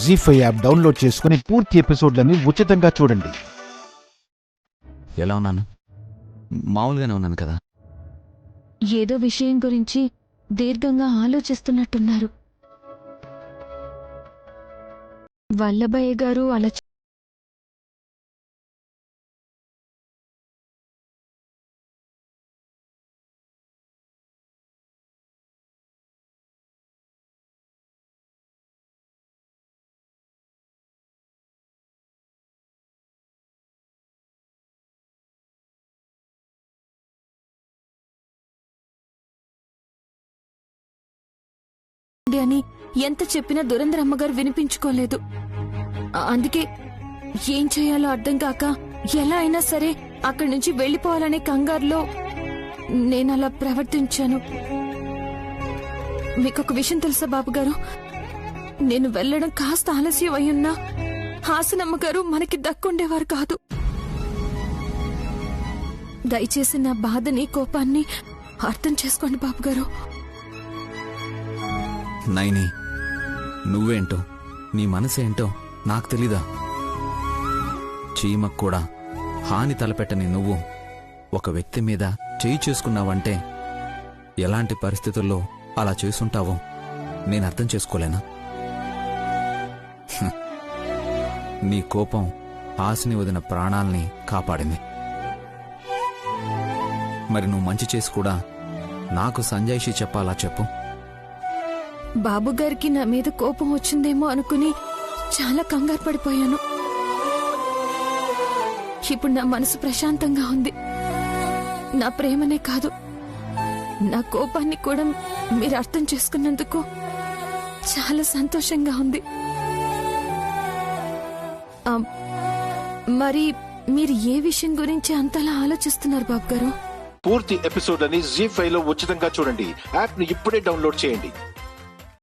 జీ5 app download చేసుకుని పూర్తి ఎపిసోడ్లని ఉచితంగా చూడండి. ఎలా ఉన్నాను? మామూలుగానే ఉన్నాను కదా. ఏదో విషయం గురించి దీర్ఘంగా ఆలోచిస్తున్నట్టున్నారు. వల్లభయ్య గారు అలా అని ఎంత చెప్పినా దురంధర్ అమ్మగారు వినిపించుకోలేదు. అందుకే ఏం చేయాలో అర్థం కాక ఎలా అయినా సరే అక్కడి నుంచి వెళ్లిపోవాలనే కంగారులో నేనలా ప్రవర్తించాను. మీకొక విషయం తెలుసా బాబు గారు, నేను వెళ్లడం కాస్త ఆలస్యం అయ్యున్నా హాసనమ్మ గారు మనకి దక్కుండేవారు కాదు. దయచేసి నా బాధని కోపాన్ని అర్థం చేసుకోండి బాబు గారు. నైని, నువ్వేంటో నీ మనసేంటో నాకు తెలీదా? చీమకు కూడా హాని తలపెట్టని నువ్వు ఒక వ్యక్తి మీద చేయి చేసుకున్నావంటే ఎలాంటి పరిస్థితుల్లో అలా చేసుంటావో నేను అర్థం చేసుకోలేనా? నీ కోపం ఆశని వదిన ప్రాణాల్ని కాపాడింది. మరి నువ్వు మంచి చేసి కూడా నాకు సంజాయిషి చెప్పాలా చెప్పు? బాబుగారికి నా మీద కోపం వచ్చిందేమో అనుకుని చాలా కంగారు పడిపోయాను. ఇప్పుడు నా మనసు ప్రశాంతంగా ఉంది. నా ప్రేమనే కాదు, నా కోపాన్ని కూడా మీరు అర్థం చేసుకున్నందుకు చాలా సంతోషంగా ఉంది. మరి మీరు ఏ విషయం గురించి అంతలా ఆలోచిస్తున్నారు బాబు గారు? పూర్తి ఎపిసోడ్లని జీ5 లో ఉచితంగా చూడండి. యాప్ ని ఇప్పుడే డౌన్లోడ్ చేయండి.